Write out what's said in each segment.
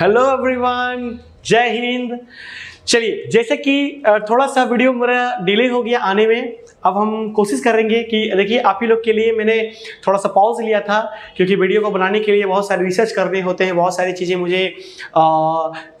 Hello everyone, जय हिंद। चलिए, जैसे कि थोड़ा सा वीडियो मेरा डिले हो गया आने में, अब हम कोशिश करेंगे कि देखिए आप ही लोग के लिए मैंने थोड़ा सा पॉज लिया था क्योंकि वीडियो को बनाने के लिए बहुत सारे रिसर्च करने होते हैं, बहुत सारी चीज़ें मुझे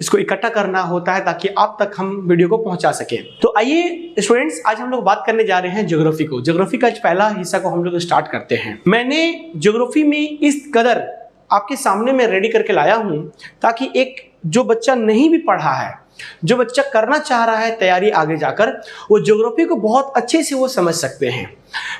इसको इकट्ठा करना होता है ताकि आप तक हम वीडियो को पहुंचा सकें। तो आइए स्टूडेंट्स, आज हम लोग बात करने जा रहे हैं ज्योग्राफी को। ज्योग्राफी का पहला हिस्सा को हम लोग स्टार्ट करते हैं। मैंने ज्योग्राफी में इस कदर आपके सामने मैं रेडी करके लाया हूं ताकि एक जो बच्चा नहीं भी पढ़ा है, जो बच्चा करना चाह रहा है तैयारी आगे जाकर, वो ज्योग्राफी को बहुत अच्छे से वो समझ सकते हैं।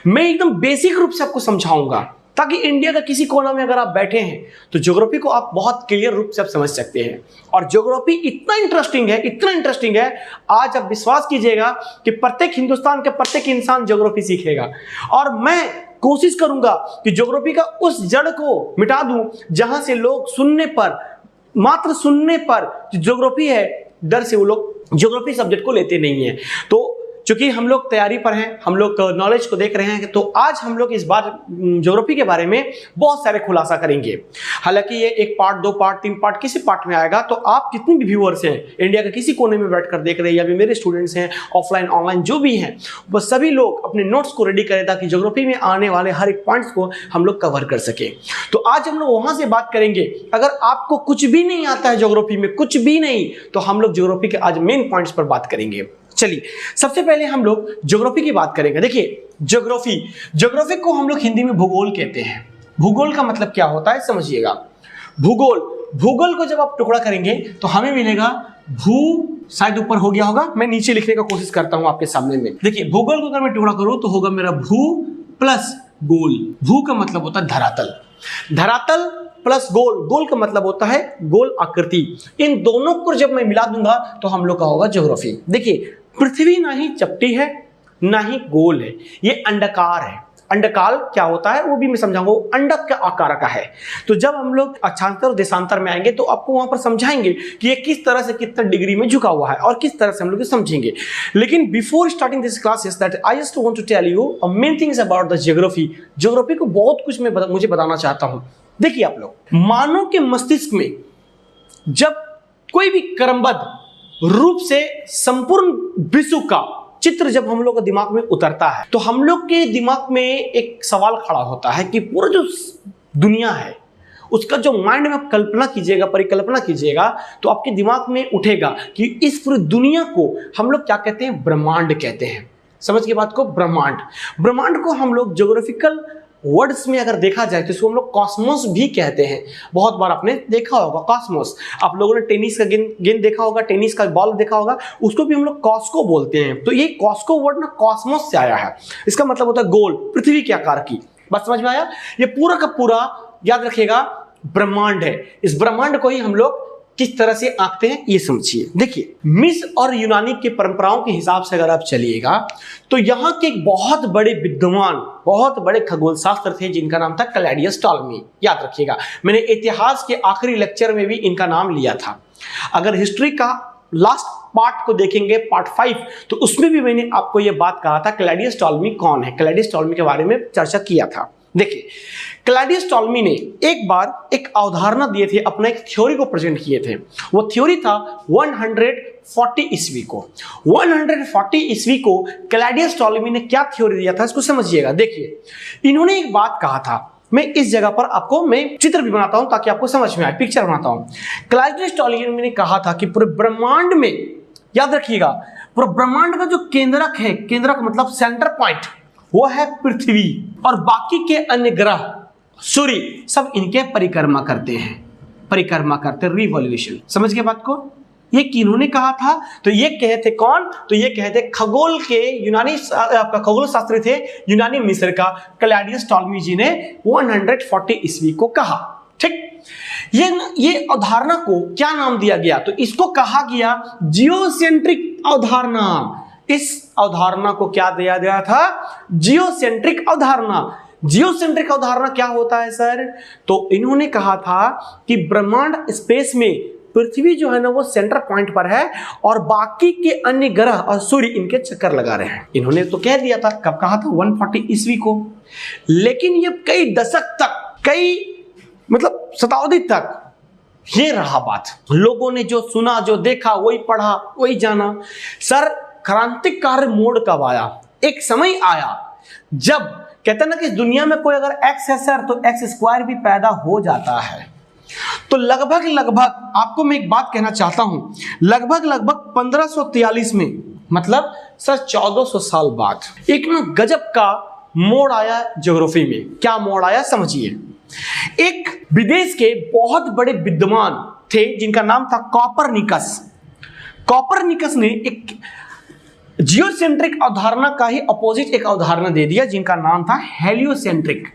मैं एकदम बेसिक रूप से आपको समझाऊंगा ताकि इंडिया का किसी कोना में अगर आप बैठे हैं तो ज्योग्राफी को आप बहुत क्लियर रूप से आप समझ सकते हैं। और ज्योग्राफी इतना इंटरेस्टिंग है, आज आप विश्वास कीजिएगा कि प्रत्येक हिंदुस्तान के प्रत्येक इंसान ज्योग्राफी सीखेगा। और मैं कोशिश करूंगा कि ज्योग्राफी का उस जड़ को मिटा दूं जहां से लोग मात्र सुनने पर ज्योग्राफी है, डर से वो लोग ज्योग्राफी सब्जेक्ट को लेते नहीं है। तो चूंकि हम लोग तैयारी पर हैं, हम लोग नॉलेज को देख रहे हैं, तो आज हम लोग इस बार ज्योग्राफी के बारे में बहुत सारे खुलासा करेंगे। हालांकि ये एक पार्ट, 2 पार्ट, 3 पार्ट किसी पार्ट में आएगा। तो आप जितने भी व्यूअर्स हैं, इंडिया के किसी कोने में बैठकर देख रहे हैं या भी मेरे स्टूडेंट्स हैं, ऑफलाइन ऑनलाइन जो भी हैं, वो सभी लोग अपने नोट्स को रेडी करें ताकि ज्योग्राफी में आने वाले हर एक पॉइंट्स को हम लोग कवर कर सकें। तो आज हम लोग वहां से बात करेंगे। अगर आपको कुछ भी नहीं आता है ज्योग्राफी में, कुछ भी नहीं, तो हम लोग ज्योग्राफी के आज मेन पॉइंट्स पर बात करेंगे। चलिए, सबसे पहले हम लोग ज्योग्राफी की बात करेंगे। देखिए, ज्योग्राफी को हम लोग हिंदी में भूगोल कहते हैं। भूगोल का मतलब क्या होता है समझिएगा। भूगोल को जब आप टुकड़ा करेंगे तो हमें मिलेगा भू, शायद ऊपर हो गया होगा, मैं नीचे लिखने का कोशिश करता हूं आपके सामने में। देखिए, भूगोल को अगर मैं टुकड़ा करूं तो होगा मेरा भू प्लस गोल। भू का मतलब होता है धरातल, धरातल प्लस गोल का मतलब होता है गोल आकृति। इन दोनों को जब मैं मिला दूंगा तो हम लोग का होगा ज्योग्राफी। देखिए, पृथ्वी ना ही चपटी है ना ही गोल है, ये अंडाकार है। अंडकाल क्या होता है वो भी मैं समझाऊंगा, अंडक के आकार का है। तो जब हम लोग अक्षांतर और देशांतर में आएंगे तो आपको वहां पर समझाएंगे कि ये किस तरह से कितना डिग्री में झुका हुआ है और किस तरह से हम लोग समझेंगे। लेकिन before starting this classes that I just want to tell you main things about the geography को बहुत कुछ मुझे बताना चाहता हूं। देखिए आप लोग, मानव के मस्तिष्क में जब कोई भी क्रमबद्ध रूप से संपूर्ण विश्व का चित्र जब हम लोग के दिमाग में उतरता है तो हम लोग के दिमाग में एक सवाल खड़ा होता है कि पूरा जो दुनिया है उसका जो माइंड में आप कल्पना कीजिएगा, परिकल्पना कीजिएगा, तो आपके दिमाग में उठेगा कि इस पूरी दुनिया को हम लोग क्या कहते हैं, ब्रह्मांड कहते हैं। समझ के बात को, ब्रह्मांड को हम लोग ज्योग्राफिकल वर्ड्स में अगर देखा जाए तो इसको हम लोग कॉस्मोस भी कहते हैं। बहुत बार आपने देखा होगा कॉस्मोस। आप लोगों ने टेनिस का गेंद देखा होगा, टेनिस का बॉल देखा होगा, उसको भी हम लोग कॉस्को बोलते हैं। तो ये कॉस्को वर्ड ना कॉस्मोस से आया है। इसका मतलब होता है गोल, पृथ्वी के आकार की। बात समझ में आया? ये पूरा का पूरा याद रखिएगा ब्रह्मांड है। इस ब्रह्मांड को ही हम लोग किस तरह से आंकते हैं ये समझिए। देखिए, मिस्र और यूनानी के परंपराओं के हिसाब से अगर आप चलिएगा तो यहाँ के एक बहुत बड़े विद्वान, बहुत बड़े खगोल शास्त्र थे जिनका नाम था क्लैडियस टॉलमी। याद रखिएगा, मैंने इतिहास के आखिरी लेक्चर में भी इनका नाम लिया था। अगर हिस्ट्री का लास्ट पार्ट को देखेंगे, पार्ट 5, तो उसमें भी मैंने आपको यह बात कहा था क्लैडियस टॉलमी कौन है, क्लैडियस टॉलमी के बारे में चर्चा किया था। देखिए, क्लैडियस टॉलमी ने एक बार एक अवधारणा दिए थे, अपना एक थ्योरी को प्रेजेंट किए थे। वो थ्योरी था 140 ईस्वी को। 140 ईस्वी को क्लैडियस टॉलमी ने क्या थ्योरी दिया था इसको समझिएगा। देखिए, इन्होंने एक बात कहा था, मैं इस जगह पर आपको मैं चित्र भी बनाता हूं ताकि आपको समझ में आए, पिक्चर बनाता हूं। क्लैडियस टॉलमी ने कहा था कि पूरे ब्रह्मांड में, याद रखिएगा, पूरे ब्रह्मांड का जो केंद्रक है, केंद्रक मतलब सेंटर पॉइंट, वो है पृथ्वी, और बाकी के अन्य ग्रह, सूर्य, सब इनके परिक्रमा करते हैं, रिवॉल्यूशन। समझ गए बात को? ये किन्होंने कहा था? तो ये कहे थे कौन? तो ये कहे थे खगोल के यूनानी, आपका खगोल शास्त्री थे यूनानी मिस्र का क्लैडियस टॉलमी जी ने 140 ईस्वी को कहा। ठीक, ये अवधारणा को क्या नाम दिया गया? तो इसको कहा गया जियोसेंट्रिक अवधारणा। इस अवधारणा को क्या दिया गया था? जियोसेंट्रिक अवधारणा। जियोसेंट्रिक अवधारणा क्या होता है सर? तो इन्होंने कहा था कि ब्रह्मांड स्पेस में पृथ्वी जो है ना वो सेंटर पॉइंट पर है और बाकी के अन्य ग्रह और सूर्य इनके चक्कर लगा रहे हैं। इन्होंने तो कह दिया था, कब कहा था? 140 ईस्वी को। लेकिन ये कई दशक तक, कई मतलब शताब्दी तक ये रहा बात। लोगों ने जो सुना, जो देखा, वही पढ़ा, वही जाना। सर क्रांतिकारी मोड़ कब आया? एक समय आया जब कहते हैं ना कि इस दुनिया में कोई अगर एक्स है सर तो एक्स स्क्वायर भी पैदा हो जाता है। तो लगभग आपको मैं एक बात कहना चाहता हूं, लगभग 1543 में, मतलब सर 1400 साल बाद एक ना गजब का मोड़ आया ज्योग्राफी में। क्या मोड़ आया समझिए। एक विदेश के बहुत बड़े विद्वान थे जिनका नाम था कॉपरनिकस। कॉपरनिकस ने एक जियोसेंट्रिक अवधारणा का ही अपोजिट एक अवधारणा दे दिया जिनका नाम था हेलियोसेंट्रिक।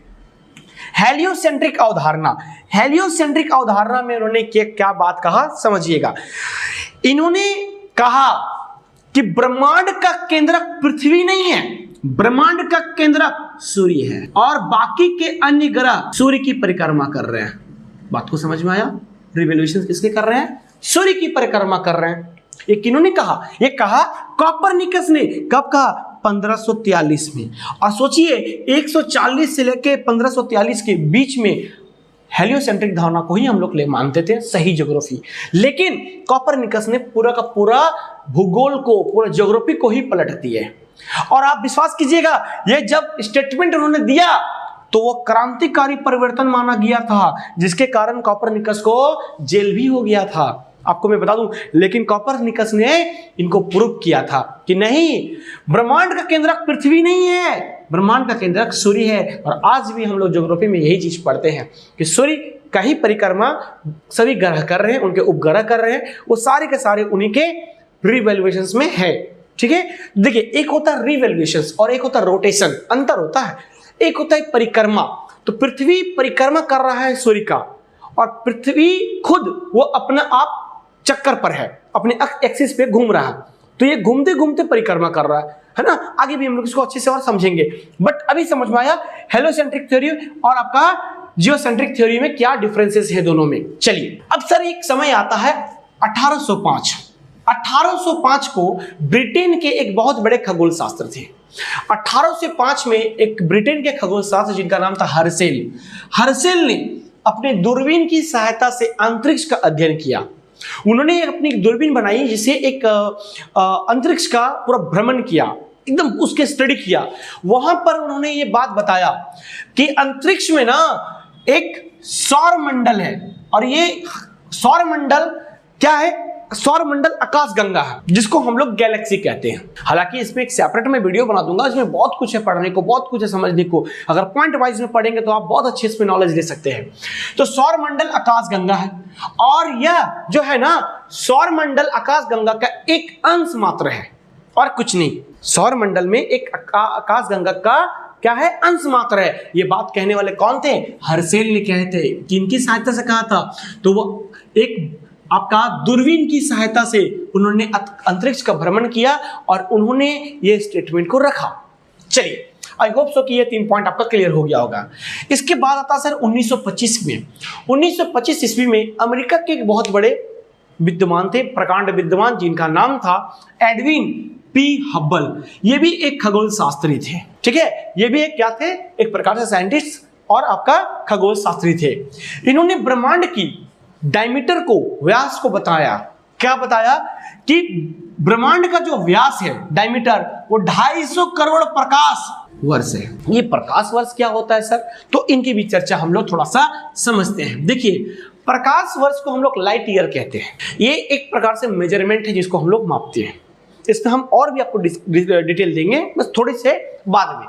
हेलियोसेंट्रिक अवधारणा, हेलियोसेंट्रिक अवधारणा में उन्होंने क्या बात कहा समझिएगा। इन्होंने कहा कि ब्रह्मांड का केंद्रक पृथ्वी नहीं है, ब्रह्मांड का केंद्रक सूर्य है और बाकी के अन्य ग्रह सूर्य की परिक्रमा कर रहे हैं। बात को समझ में आया? रिवोल्यूशन किसके कर रहे हैं? सूर्य की परिक्रमा कर रहे हैं। ये किन्होंने कहा? ये कहा कॉपरनिकस ने। कब कहा? 1543 में। और सोचिए 140 से लेके 1543 के बीच में हेलियोसेंट्रिक धारणा को ही हम लोग ले मानते थे सही ज्योग्राफी। लेकिन कॉपरनिकस ने पूरा का पूरा भूगोल को, पूरा ज्योग्राफी को ही पलट दिया। और आप विश्वास कीजिएगा, ये जब स्टेटमेंट उन्होंने दिया तो वो क्रांतिकारी परिवर्तन माना गया था, जिसके कारण कॉपरनिकस को जेल भी हो गया था। आपको मैं बता दूं, लेकिन कॉपरनिकस ने इनको प्रूव किया था कि नहीं, ब्रह्मांड का केंद्रक पृथ्वी नहीं है, ब्रह्मांड का केंद्रक सूर्य है। और आज भी हम लोग ज्योग्राफी में यही चीज पढ़ते हैं कि सूर्य का ही परिक्रमा सभी ग्रह कर रहे हैं, उनके उपग्रह कर रहे हैं, वो सारे के सारे उन्हीं के रिवोल्यूशंस में है। ठीक है, देखिए एक होता है रिवोल्यूशंस और एक होता है रोटेशन, अंतर होता है। एक होता है परिक्रमा, तो पृथ्वी परिक्रमा कर रहा है सूर्य का, और पृथ्वी खुद वो अपना आप चक्कर पर है, अपने एक्सिस पे घूम रहा है। तो ये घूमते घूमते परिक्रमा कर रहा है ना। आगे भी हम लोग इसको अच्छे से और समझेंगे, बट अभी समझ में आया हेलियोसेंट्रिक थ्योरी और आपका जियोसेंट्रिक थ्योरी में क्या डिफरेंसेस है दोनों में। चलिए अब सर एक समय आता है 1805। 1805 को ब्रिटेन के एक बहुत बड़े खगोल शास्त्र थे। 1805 में एक ब्रिटेन के खगोल शास्त्र जिनका नाम था हर्सेल। हर्सेल ने अपने दूरबीन की सहायता से अंतरिक्ष का अध्ययन किया। उन्होंने अपनी दूरबीन बनाई जिसे एक अंतरिक्ष का पूरा भ्रमण किया, एकदम उसके स्टडी किया। वहां पर उन्होंने ये बात बताया कि अंतरिक्ष में ना एक सौर मंडल है, और ये सौर मंडल क्या है? सौर मंडल आकाशगंगा है, जिसको हम लोग गैलेक्सी कहते हैं। हालांकि इसमें एक सेपरेट मैं वीडियो बना दूंगा, इसमें बहुत कुछ है पढ़ने को, बहुत कुछ है समझने को। अगर पॉइंट वाइज में पढ़ेंगे तो आप बहुत अच्छे इसमें नॉलेज ले सकते हैं। तो सौर मंडल आकाशगंगा है, और यह जो है ना सौर मंडल आकाशगंगा का एक अंश मात्र है और कुछ नहीं। सौर मंडल में एक आकाशगंगा का क्या है? अंश मात्र है। ये बात कहने वाले कौन थे? हर्सेल ने कहे थे। किनकी सहायता से कहा था? तो वो एक आपका दूरबीन की सहायता से उन्होंने अंतरिक्ष का भ्रमण किया और उन्होंने ये स्टेटमेंट को रखा। चलिए आई होप सो कि ये 3 पॉइंट आपका क्लियर हो गया होगा। इसके बाद आता सर 1925 में। 1925 ईस्वी में अमेरिका के एक बहुत बड़े विद्वान थे, प्रकांड विद्वान, जिनका नाम था एडविन पी हब्बल। ये भी एक खगोल शास्त्री थे। ठीक है, ये भी एक क्या थे? एक प्रकार से साइंटिस्ट और आपका खगोल शास्त्री थे। इन्होंने ब्रह्मांड की डायमीटर को, व्यास को बताया। क्या बताया? कि ब्रह्मांड का जो व्यास है डायमीटर, वो 250 करोड़ प्रकाश वर्ष है। ये प्रकाश वर्ष क्या होता है सर? तो इनकी भी चर्चा हम लोग थोड़ा सा समझते हैं। देखिए प्रकाश वर्ष को हम लोग लाइट ईयर कहते हैं। ये एक प्रकार से मेजरमेंट है जिसको हम लोग मापते हैं। इसमें हम और भी आपको डिटेल देंगे, बस थोड़े से बाद में।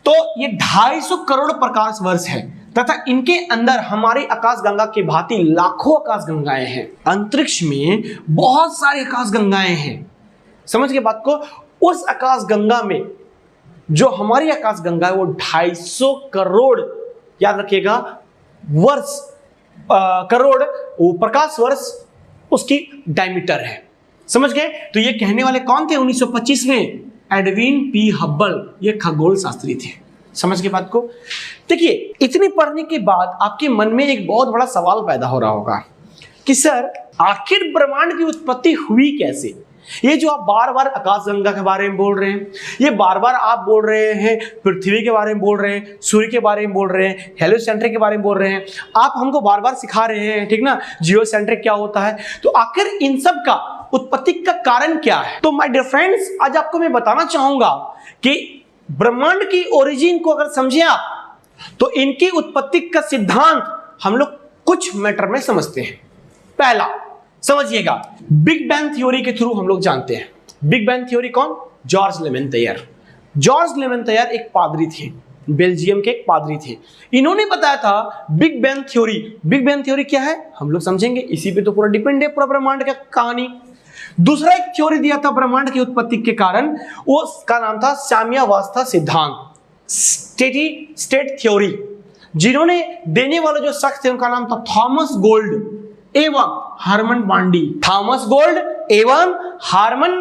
तो ये 250 करोड़ प्रकाश वर्ष है, तथा इनके अंदर हमारी आकाशगंगा की भांति लाखों आकाशगंगाएं हैं। अंतरिक्ष में बहुत सारी आकाशगंगाएं हैं। समझ के बात को? उस आकाशगंगा में जो हमारी आकाशगंगा है वो 250 करोड़, याद रखिएगा, वर्ष करोड़ वो प्रकाश वर्ष उसकी डायमीटर है। समझ गए? तो ये कहने वाले कौन थे 1925 में? एडविन पी हब्बल, ये खगोल शास्त्री थे। समझ के बात को? देखिए इतनी पढ़ने के बाद आपके मन में एक बहुत बड़ा सवाल पैदा हो रहा होगा कि सर आखिर ब्रह्मांड की उत्पत्ति हुई कैसे? ये जो आप बार बार आकाशगंगा के बारे में बोल रहे हैं, ये बार बार आप बोल रहे हैं पृथ्वी के बारे में बोल रहे हैं, सूर्य के बारे में बोल रहे हैं, हेलियोसेंट्रिक के बारे में बोल रहे हैं, आप हमको बार बार सिखा रहे हैं, ठीक ना, जियोसेंट्रिक क्या होता है। तो आखिर इन सब का उत्पत्ति का कारण क्या है? तो माय डियर फ्रेंड्स, आज आपको मैं बताना चाहूंगा कि ब्रह्मांड की ओरिजिन को अगर समझे आप, तो इनकी उत्पत्ति का सिद्धांत हम लोग कुछ मैटर में समझते हैं। पहला समझिएगा, बिग बैंग थ्योरी के थ्रू हम लोग जानते हैं। बिग बैंग थ्योरी कौन? जॉर्ज लेमेंथेयर। जॉर्ज लेमेंथेयर एक पादरी थे, बेल्जियम के एक पादरी थे। इन्होंने बताया था big bang theory. Big bang theory क्या है हम लोग समझेंगे, इसी पे तो पूरा डिपेंड है पूरा ब्रह्मांड का कहानी। दूसरा एक थ्योरी दिया था ब्रह्मांड की उत्पत्ति के कारण, वो उसका नाम था साम्यावस्था सिद्धांत, स्टेडी स्टेट थ्योरी। जिन्होंने देने वाले जो शख्स थे उनका नाम था थॉमस गोल्ड एवं हार्मन बांडी। थॉमस गोल्ड एवं हार्मन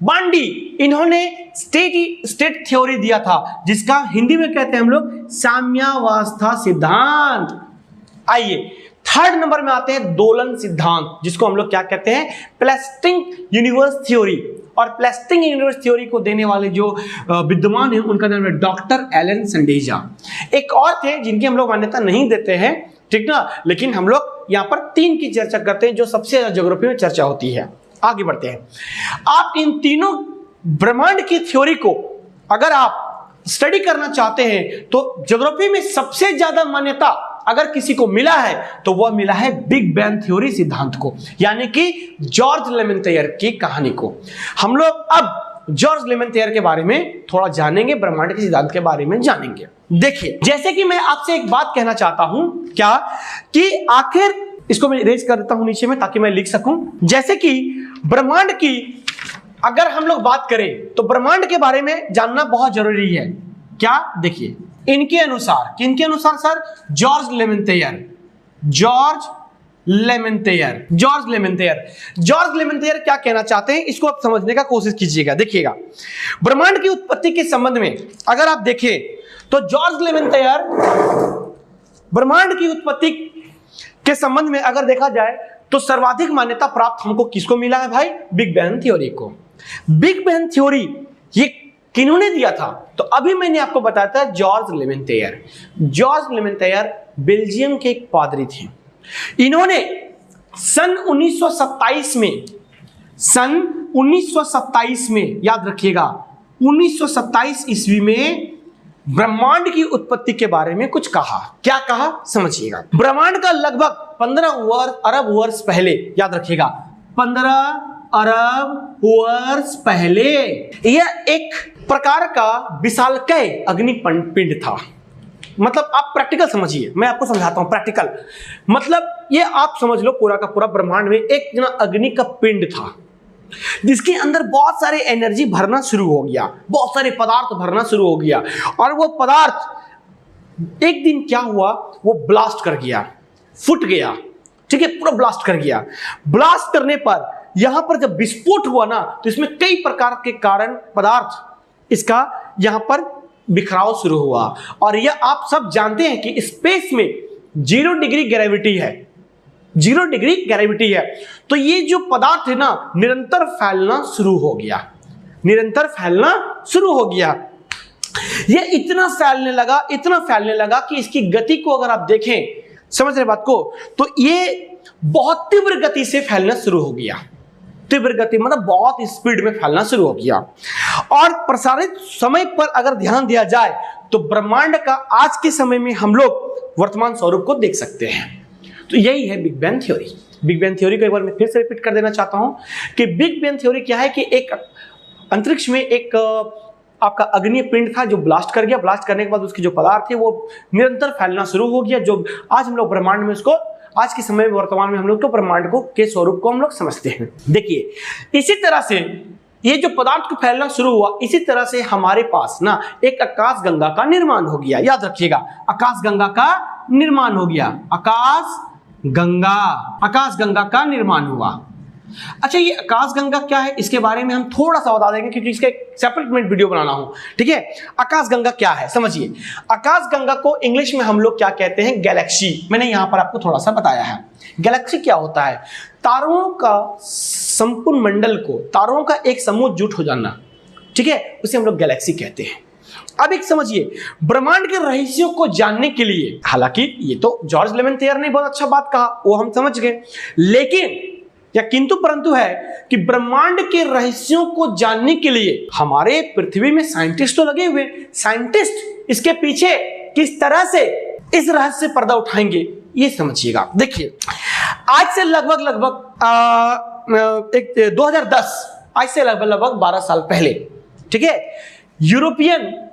बांडी, इन्होंने स्टेट थ्योरी दिया था, जिसका हिंदी में कहते हैं हम लोग साम्यावस्था सिद्धांत। आइए थर्ड नंबर में आते हैं दोलन सिद्धांत, जिसको हम लोग क्या कहते हैं? प्लैस्टिंग यूनिवर्स थ्योरी। और प्लैस्टिंग यूनिवर्स थ्योरी को देने वाले जो विद्वान हैं उनका नाम है डॉक्टर एलन संडेजा। एक और थे जिनकी हम लोग मान्यता नहीं देते हैं, ठीक ना, लेकिन हम लोग यहां पर 3 की चर्चा करते हैं जो सबसे ज्यादा ज्योग्राफी में चर्चा होती है। आगे बढ़ते हैं। आप इन तीनों ब्रह्मांड की थ्योरी को अगर आप स्टडी करना चाहते हैं तो ज्योग्राफी में सबसे ज्यादा मान्यता अगर किसी को मिला है तो वह मिला है बिग बैंग थ्योरी सिद्धांत को, यानी कि जॉर्ज लेमेंथेयर की कहानी को। हम लोग अब जॉर्ज लेमेंथेयर के बारे में थोड़ा जानेंगे, ब्रह्मांड के सिद्धांत के बारे में जानेंगे। देखिए, जैसे कि मैं आपसे एक बात कहना चाहता हूं, क्या कि आखिर इसको मैं इरेज कर देता हूं नीचे में ताकि मैं लिख सकूं। जैसे कि ब्रह्मांड की अगर हम लोग बात करें तो ब्रह्मांड के बारे में जानना बहुत जरूरी है। क्या? देखिए, इनके अनुसार, किनके अनुसार सर? जॉर्ज लेमेंथेयर। जॉर्ज लेमेंथेयर क्या कहना चाहते हैं, इसको आप समझने का कोशिश कीजिएगा। देखिएगा, ब्रह्मांड की उत्पत्ति के संबंध में अगर आप देखें तो जॉर्ज लेमेंथेयर ब्रह्मांड की उत्पत्ति के संबंध में अगर देखा जाए तो सर्वाधिक मान्यता प्राप्त हमको किसको मिला है भाई? बिग बैंग थ्योरी को। बिग बैंग थ्योरी ये किन्होंने दिया था? तो अभी मैंने आपको बताया था जॉर्ज लेमेंथेयर। जॉर्ज लेमेंथेयर बेल्जियम के एक पादरी थे। इन्होंने सन 1927 में याद रखिएगा, 1927 ईस्वी में ब्रह्मांड की उत्पत्ति के बारे में कुछ कहा। क्या कहा समझिएगा। ब्रह्मांड का लगभग 15 अरब वर्ष पहले, याद रखिएगा 15 अरब वर्ष पहले, यह एक प्रकार का विशालकाय अग्निपिंड था। मतलब आप प्रैक्टिकल समझिए, मैं आपको समझाता हूं प्रैक्टिकल। मतलब ये आप समझ लो पूरा का पूरा ब्रह्मांड में एक अग्नि का पिंड था, जिसके अंदर बहुत सारे एनर्जी भरना शुरू हो गया, बहुत सारे पदार्थ भरना शुरू हो गया, और वो पदार्थ एक दिन क्या हुआ, वो ब्लास्ट कर गया, फूट गया, ठीक है, पूरा ब्लास्ट कर गया। ब्लास्ट करने पर यहां पर जब विस्फोट हुआ ना, तो इसमें कई प्रकार के कारण पदार्थ इसका यहां पर बिखराव शुरू हुआ। और यह आप सब जानते हैं कि स्पेस में 0 डिग्री ग्रेविटी है, 0 डिग्री ग्रेविटी है। तो ये जो पदार्थ है ना, निरंतर फैलना शुरू हो गया, निरंतर फैलना शुरू हो गया। ये इतना फैलने लगा कि इसकी गति को अगर आप देखें, समझ रहे बात को, तो ये बहुत तीव्र गति से फैलना शुरू हो गया। तीव्र गति मतलब बहुत स्पीड में फैलना शुरू हो गया। और प्रसारित समय पर अगर ध्यान दिया जाए तो ब्रह्मांड का आज के समय में हम लोग वर्तमान स्वरूप को देख सकते हैं। तो यही है big bang theory. Big bang theory को एक बार मैं फिर से रिपीट कर देना चाहता हूं कि बिग बैंग थ्योरी क्या है कि एक अंतरिक्ष में एक आपका अग्नि पिंड था जो ब्लास्ट कर गया। ब्लास्ट करने के बाद उसके जो पदार्थ थे वो निरंतर फैलना शुरू हो गया, जो आज हम लोग ब्रह्मांड में उसको, आज के समय में वर्तमान में हम लोग तो ब्रह्मांड को के स्वरूप को हम लोग समझते हैं। देखिए, इसी तरह से ये जो पदार्थ को फैलना शुरू हुआ, इसी तरह से हमारे पास ना एक आकाश गंगा का निर्माण हो गया। याद रखिएगा, आकाश गंगा का निर्माण हो गया, आकाश गंगा का निर्माण हुआ। अच्छा, ये आकाश गंगा क्या है, इसके बारे में हम थोड़ा सा बता देंगे क्योंकि इसका एक सेपरेट वीडियो बनाना हूं, ठीक है। आकाश गंगा क्या है समझिए। आकाश गंगा को इंग्लिश में हम लोग क्या कहते हैं? गैलेक्सी। मैंने यहां पर आपको थोड़ा सा बताया है। गैलेक्सी क्या होता है? तारों का संपूर्ण मंडल को, तारों का एक समूह जुट हो जाना, ठीक है, उसे हम लोग गैलेक्सी कहते हैं। अब एक समझिए, ब्रह्मांड के रहस्यों को जानने के लिए, हालांकि ये तो जॉर्ज लेमेंथियर ने बहुत अच्छा बात कहा, वो हम समझ गए, लेकिन या किंतु परंतु है कि ब्रह्मांड के रहस्यों को जानने के लिए हमारे पृथ्वी में साइंटिस्ट तो लगे हुए, साइंटिस्ट इसके पीछे किस तरह से इस रहस्य पर्दा उठाएंगे ये समझिएगा। देखिए, आज से लगभग 2010, आज से लगभग 12 साल पहले, ठीक है, यूरोपियन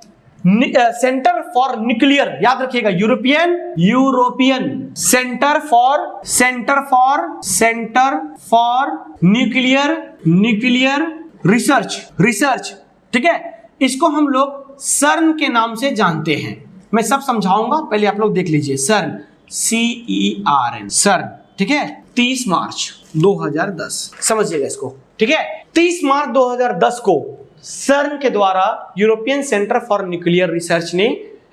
सेंटर फॉर न्यूक्लियर, याद रखिएगा, European centre for nuclear research, ठीक है, इसको हम लोग सर्न के नाम से जानते हैं। मैं सब समझाऊंगा, पहले आप लोग देख लीजिए। सर्न, CERN, सर्न, ठीक है, 30 मार्च 2010, समझिएगा इसको, ठीक है। 30 मार्च 2010 को सर्न के द्वारा European centre for nuclear research ने,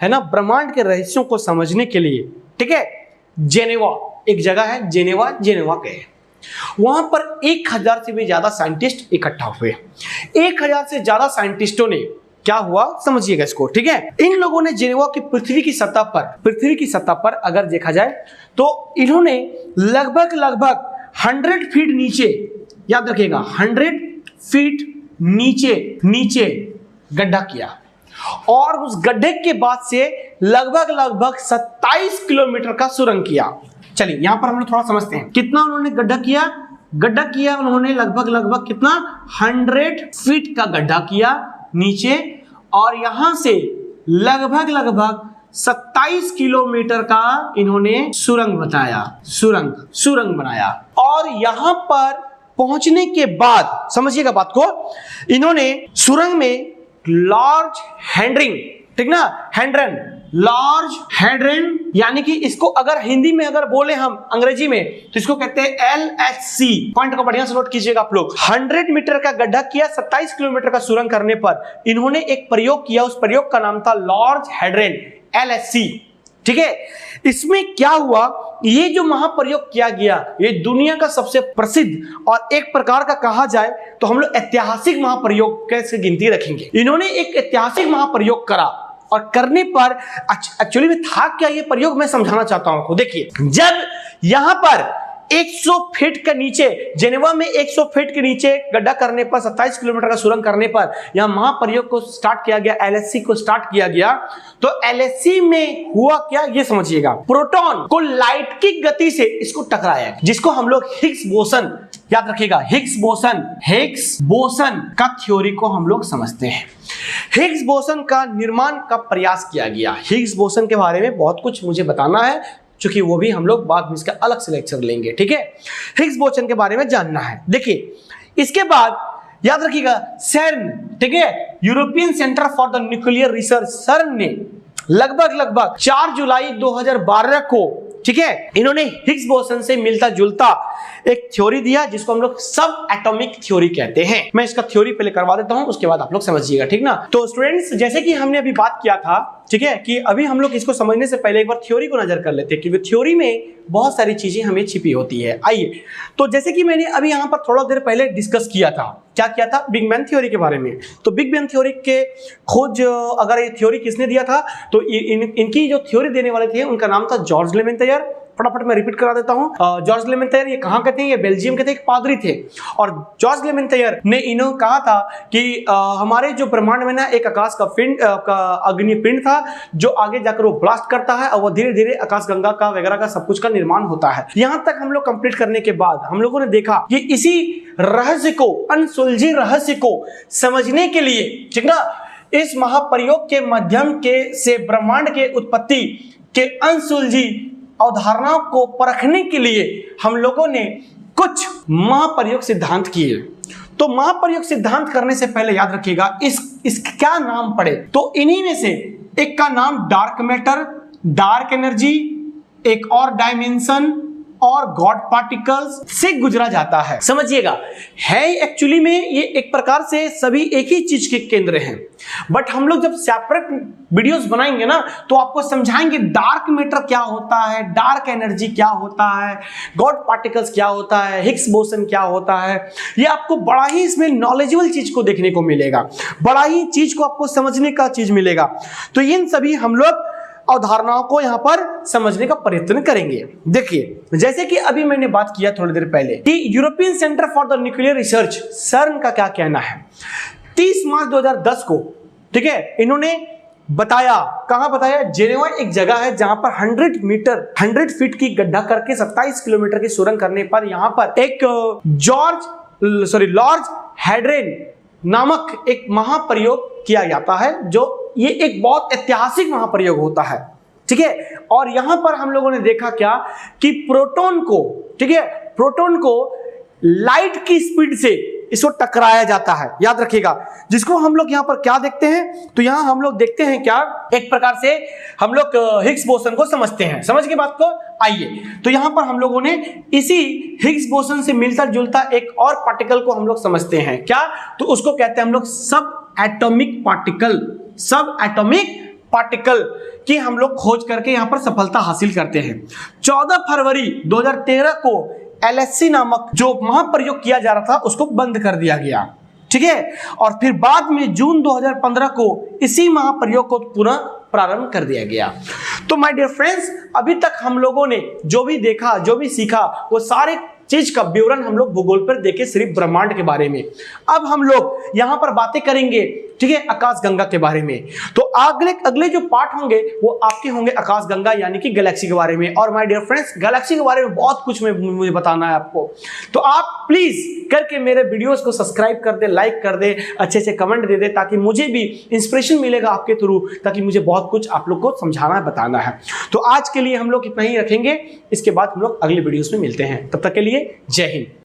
है ना, ब्रह्मांड के रहस्यों को समझने के लिए, ठीक है, जेनेवा, एक जगह है जेनेवा गए। वहां पर 1000 से भी ज्यादा साइंटिस्ट इकट्ठा हुए। 1000 से ज्यादा साइंटिस्टों ने क्या हुआ समझिएगा इसको, ठीक है। इन लोगों ने जेनेवा की पृथ्वी की सतह पर अगर देखा जाए तो इन्होंने लगभग 100 फीट नीचे, याद रखिएगा, 100 फीट नीचे गड्ढा किया, और उस गड्ढे के बाद से लगभग 27 किलोमीटर का सुरंग किया। चलिए यहां पर हम लोग थोड़ा समझते हैं, कितना उन्होंने गड्ढा किया उन्होंने लगभग कितना, 100 फीट का गड्ढा किया नीचे, और यहां से लगभग 27 किलोमीटर का इन्होंने सुरंग बनाया। और यहां पर पहुंचने के बाद समझिएगा बात को, इन्होंने सुरंग में लार्ज हैंड्रिंग, ठीक ना, लार्ज हैंड्रन, यानी कि इसको अगर हिंदी में अगर बोले हम अंग्रेजी में तो इसको कहते हैं LHC। पॉइंट को बढ़िया से नोट कीजिएगा आप लोग। 100 मीटर का गड्ढा किया, 27 किलोमीटर का सुरंग करने पर इन्होंने एक प्रयोग किया, उस प्रयोग का नाम था लार्ज हैंड्रन, LHC, ठीक है। इसमें क्या हुआ, ये जो महाप्रयोग किया गया, ये दुनिया का सबसे प्रसिद्ध और एक प्रकार का कहा जाए तो हम लोग ऐतिहासिक महाप्रयोग कैसे गिनती रखेंगे। इन्होंने एक ऐतिहासिक महाप्रयोग करा, और करने पर एक्चुअली में था क्या ये प्रयोग, मैं समझाना चाहता हूं आपको। देखिए, जब यहां पर 100 फीट के नीचे, जेनेवा में 100 फीट के नीचे गड्ढा करने पर, 27 किलोमीटर का सुरंग करने पर यहां महाप्रयोग को स्टार्ट किया गया, LHC को स्टार्ट किया गया, तो LHC में हुआ क्या ये समझिएगा। प्रोटॉन को लाइट की गति से इसको टकराया, जिसको हम लोग हिग्स बोसन, याद रखिएगा, हिग्स बोसन का थ्योरी को हम लोग समझते हैं। हिग्स बोसन का निर्माण का प्रयास किया गया। हिग्स बोसन के बारे में बहुत कुछ मुझे बताना है, क्योंकि वो भी हम लोग बाद में इसका अलग से लेक्चर लेंगे, ठीक है। हिग्स बोसन के बारे में जानना है। देखिए, इसके बाद याद रखिएगा सर्न, ठीक है, European centre for the nuclear research, सर्न ने लगभग 4 जुलाई 2012 को, ठीक है, इन्होंने हिग्स बोसन से मिलता जुलता एक थ्योरी दिया, जिसको हम लोग सब एटॉमिक थ्योरी कहते हैं। मैं इसका थ्योरी पहले करवा देता हूं, उसके बाद आप लोग समझिएगा, ठीक ना। तो स्टूडेंट्स, जैसे कि हमने अभी बात किया था, ठीक है, कि अभी हम लोग इसको समझने से पहले एक बार थ्योरी को नजर कर लेते हैं, क्योंकि थ्योरी में बहुत सारी चीजें हमें छिपी होती है। आइए, तो जैसे कि मैंने अभी यहां पर थोड़ा देर पहले डिस्कस किया था, क्या किया था, बिग बैंग थ्योरी के बारे में। तो बिग बैंग थ्योरी के खोज, अगर ये थ्योरी किसने दिया था, तो इनकी जो थ्योरी देने वाले थे उनका नाम था जॉर्ज लेमेंथियर। फटाफट मैं रिपीट करा देता हूं। जॉर्ज लेमेंथियर ये कहां के थे, ये बेल्जियम के थे, एक पादरी थे। और जॉर्ज लेमेंथियर ने इन्होंने कहा था कि हमारे जो ब्रह्मांड में ना एक आकाश का पिंड, का अग्नि पिंड था, जो आगे जाकर वो ब्लास्ट करता है और वो धीरे धीरे आकाश गंगा का वगैरह का सब कुछ का निर्माण होता है। यहां तक हम लोग कंप्लीट करने के बाद हम लोगों ने देखा कि इसी रहस्य को, अनसुलझे रहस्य को समझने के लिए, ठीक ना, इस महाप्रयोग के माध्यम से ब्रह्मांड के उत्पत्ति के अनसुलझी अवधारणाओं को परखने के लिए हम लोगों ने कुछ महाप्रयोग सिद्धांत किए। तो महाप्रयोग सिद्धांत करने से पहले याद रखिएगा इसका क्या नाम पड़े, तो इन्हीं में से एक का नाम डार्क मैटर, डार्क एनर्जी, एक और डायमेंशन, और गॉड पार्टिकल्स से गुजरा जाता है। समझिएगा, है एक्चुअली में ये एक प्रकार से सभी एक ही चीज के केंद्र हैं, बट हम लोग जब सेपरेट वीडियोस बनाएंगे ना तो आपको समझाएंगे डार्क मैटर क्या होता है, डार्क एनर्जी क्या होता है, गॉड पार्टिकल्स क्या होता है, हिग्स बोसन क्या होता है। ये आपको बड़ा ही इसमें नॉलेजेबल चीज को देखने को मिलेगा, बड़ा ही चीज को आपको समझने का चीज मिलेगा। तो इन सभी हम लोग अवधारणाओं को यहां पर समझने का प्रयत्न करेंगे। देखिए, जैसे कि अभी मैंने बात किया थोड़ी देर पहले कि European centre for the nuclear research सर्न का क्या कहना है। 30 मार्च 2010 को, ठीक है, इन्होंने बताया, कहां बताया, जेनेवा एक जगह है जहां पर 100 फीट की गड्ढा करके 27 किलोमीटर की सुरंग करने पर यहां पर एक लॉर्ज हैड्रेन नामक एक महाप्रयोग किया जाता है, जो ये एक बहुत ऐतिहासिक महाप्रयोग होता है, ठीक है। और यहां पर हम लोगों ने देखा क्या कि प्रोटॉन को, ठीक है, प्रोटॉन को लाइट की स्पीड से इसको टकराया जाता है, याद रखिएगा। जिसको हम लोग यहां पर क्या देखते हैं, तो यहां हम लोग देखते हैं क्या, एक प्रकार से हम लोग हिग्स बोसन को समझते हैं। समझ के बात को, आइए, तो यहां पर हम लोगों ने इसी हिग्स बोसन से मिलता जुलता एक और पार्टिकल को हम लोग समझते हैं, क्या, तो उसको कहते हैं हम लोग सब एटॉमिक पार्टिकल। सब एटॉमिक पार्टिकल की हम लोग खोज करके यहां पर सफलता हासिल करते हैं। 14 फरवरी 2013 को LHC नामक जो महाप्रयोग किया जा रहा था उसको बंद कर दिया गया, ठीक है। और फिर बाद में जून 2015 को इसी महाप्रयोग को पुनः प्रारंभ कर दिया गया। तो माय डियर फ्रेंड्स, अभी तक हम लोगों ने जो भी देखा, जो भी सीखा, वो सारे चीज का विवरण हम लोग भूगोल पर देखे, सिर्फ ब्रह्मांड के बारे में। अब हम लोग यहां पर बातें करेंगे, ठीक है, आकाशगंगा के बारे में। तो अगले जो पार्ट होंगे वो आपके होंगे आकाशगंगा यानी कि गैलेक्सी के बारे में। और माय डियर फ्रेंड्स, गैलेक्सी के बारे में बहुत कुछ मुझे बताना है आपको, तो आप प्लीज करके मेरे वीडियोस को सब्सक्राइब कर दे, लाइक कर दे, अच्छे से कमेंट दे दे, ताकि मुझे भी इंस्पिरेशन मिलेगा आपके थ्रू, ताकि मुझे बहुत कुछ आप लोग को समझाना है, बताना है। तो आज के लिए हम लोग इतना ही रखेंगे, इसके बाद हम लोग अगले वीडियोस में मिलते हैं। तब तक के लिए जय हिंद।